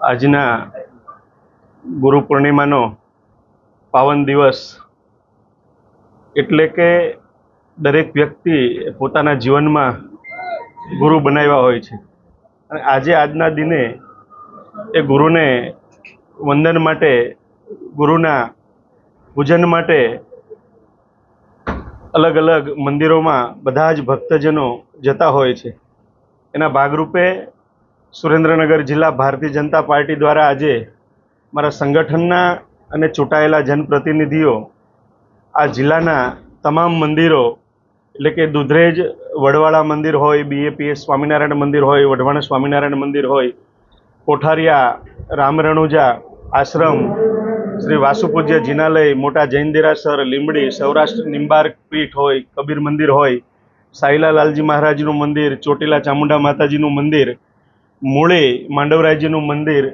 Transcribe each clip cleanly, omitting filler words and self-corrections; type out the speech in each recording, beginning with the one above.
આજના ગુરુ પૂર્ણિમાનો પાવન દિવસ એટલે કે દરેક વ્યક્તિ પોતાના જીવનમાં ગુરુ બનાવ્યા હોય છે અને આજના દિને એ ગુરુને વંદન માટે, ગુરુના પૂજન માટે અલગ અલગ મંદિરોમાં બધા જ ભક્તજનો જતા હોય છે। એના ભાગરૂપે સુરેન્દ્રનગર જિલ્લા ભારતીય જનતા પાર્ટી દ્વારા આજે મારા સંગઠનના અને ચૂંટાયેલા જનપ્રતિનિધિઓ આ જિલ્લાના તમામ મંદિરો એટલે કે દુધરેજ વડવાળા મંદિર હોય, BAPS સ્વામિનારાયણ મંદિર હોય, વઢવાણ સ્વામિનારાયણ મંદિર હોય, કોઠારિયા રામરણુજા આશ્રમ, શ્રી વાસુપૂજ્ય જિનાલય, મોટા જૈન દેરાસર, લીંબડી, સૌરાષ્ટ્ર નિંબાર્ક પીઠ હોય, કબીર મંદિર હોય, સાઈલા લાલજી મહારાજનું મંદિર, ચોટીલા ચામુંડા માતાજીનું મંદિર, મૂળી માંડવરાયજીનું મંદિર,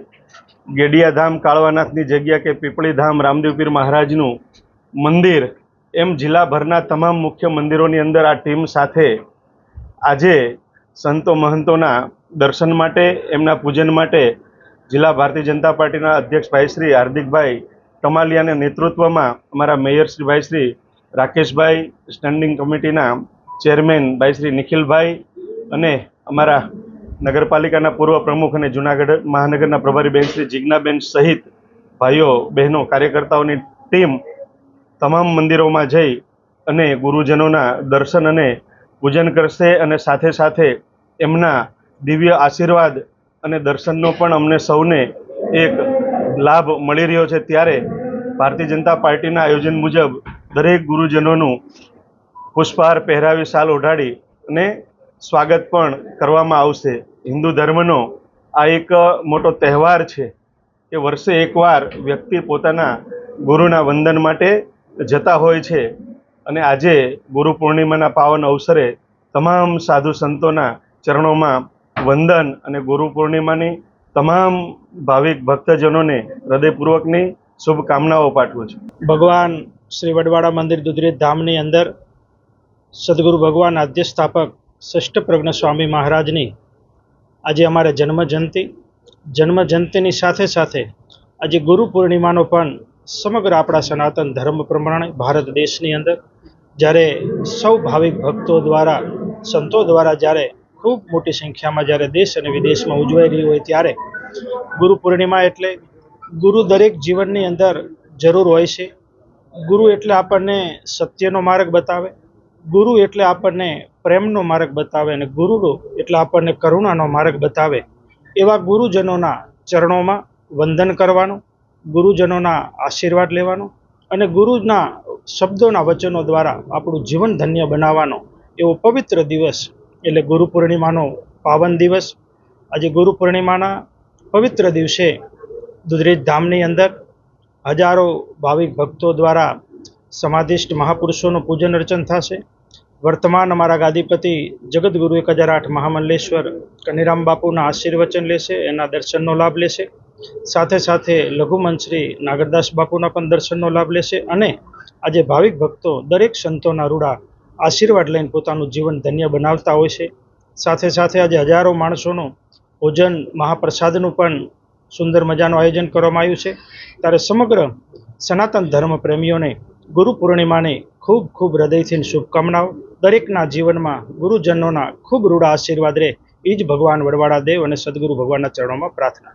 ગેડિયાધામ કાળવાનાથની જગ્યા કે પીપળી ધામ રામદેવ પીર મહારાજનું મંદિર, એમ જિલ્લાભરના તમામ મુખ્ય મંદિરોની અંદર આ ટીમ સાથે આજે સંતો મહંતોના દર્શન માટે, એમના પૂજન માટે જિલ્લા ભારતીય જનતા પાર્ટીના અધ્યક્ષ ભાઈ શ્રી હાર્દિકભાઈ કમાલિયાના નેતૃત્વમાં અમારા મેયર શ્રી ભાઈ શ્રી રાકેશભાઈ, સ્ટેન્ડિંગ કમિટીના ચેરમેન ભાઈ શ્રી નિખિલભાઈ અને અમારા નગરપાલિકાના પૂર્વ પ્રમુખ અને જૂનાગઢ મહાનગરના પ્રભારી બેન શ્રી જીજ્ઞાબેન સહિત ભાઈઓ બહેનો કાર્યકર્તાઓની ટીમ તમામ મંદિરોમાં જઈ અને ગુરુજનોના દર્શન અને પૂજન કરશે અને સાથે સાથે એમના દિવ્ય આશીર્વાદ અને દર્શનનો પણ અમને સૌને એક લાભ મળી રહ્યો છે। ત્યારે ભારતીય જનતા પાર્ટીના આયોજન મુજબ દરેક ગુરુજનોનું પુષ્પહાર પહેરાવી, શાલ ઓઢાડી અને સ્વાગત પણ કરવામાં આવશે। હિન્દુ ધર્મનો આ એક મોટો તહેવાર છે કે વર્ષે એકવાર વ્યક્તિ પોતાના ગુરુના વંદન માટે જતા હોય છે અને આજે ગુરુ પૂર્ણિમાના પાવન અવસરે તમામ સાધુ સંતોના ચરણોમાં વંદન અને ગુરુ પૂર્ણિમાની તમામ ભાવિક ભક્તજનોને હૃદયપૂર્વકની શુભકામનાઓ પાઠવું છું। ભગવાન શ્રી વડવાડા મંદિર દુધરેજ ધામની અંદર સદગુરુ ભગવાન આદ્ય સ્થાપક ષષ્ઠ પ્રજ્ઞ સ્વામી મહારાજની આજે અમારે જન્મજયંતિની સાથે સાથે આજે ગુરુ પૂર્ણિમાનો પણ સમગ્ર આપણા સનાતન ધર્મ પ્રમાણે ભારત દેશની અંદર જ્યારે સૌ ભાવિક ભક્તો દ્વારા, સંતો દ્વારા જ્યારે ખૂબ મોટી સંખ્યામાં જ્યારે દેશ અને વિદેશમાં ઉજવાઈ રહી હોય ત્યારે ગુરુ પૂર્ણિમા એટલે ગુરુ દરેક જીવનની અંદર જરૂર હોય છે। ગુરુ એટલે આપણને સત્યનો માર્ગ બતાવે, ગુરુ એટલે આપણને પ્રેમનો માર્ગ બતાવે અને ગુરુ એટલે આપણને કરુણાનો માર્ગ બતાવે। એવા ગુરુજનોના ચરણોમાં વંદન કરવાનું, ગુરુજનોના આશીર્વાદ લેવાનો અને ગુરુના શબ્દોના વચનો દ્વારા આપણું જીવન ધન્ય બનાવવાનો એવો પવિત્ર દિવસ એટલે ગુરુ પૂર્ણિમાનો પાવન દિવસ। આજે ગુરુ પૂર્ણિમાના પવિત્ર દિવસે દુધરેજ ધામની અંદર હજારો ભાવિક ભક્તો દ્વારા સમાધિષ્ઠ મહાપુરુષોનું પૂજન અર્ચન થશે। વર્તમાન અમારા ગાદીપતિ જગતગુરુ 1008 મહામંડલેશ્વર કનીરામ બાપુના આશીર્વચન લેશે, એના દર્શનનો લાભ લેશે। સાથે સાથે લઘુમંત શ્રી નાગરદાસ બાપુના પણ દર્શનનો લાભ લેશે અને આજે ભાવિક ભક્તો દરેક સંતોના રૂડા આશીર્વાદ લઈને પોતાનું જીવન ધન્ય બનાવતા હોય છે। સાથે સાથે આજે હજારો માણસોનું ભોજન મહાપ્રસાદનું પણ સુંદર મજાનું આયોજન કરવામાં આવ્યું છે। ત્યારે સમગ્ર સનાતન ધર્મ પ્રેમીઓને ગુરુ પૂર્ણિમાની ખૂબ ખૂબ હૃદયથી શુભકામનાઓ। દરેકના જીવનમાં ગુરુજનોના ખૂબ રૂડા આશીર્વાદ રહે એ જ ભગવાન વડવાડા દેવ અને સદગુરુ ભગવાનના ચરણોમાં પ્રાર્થના।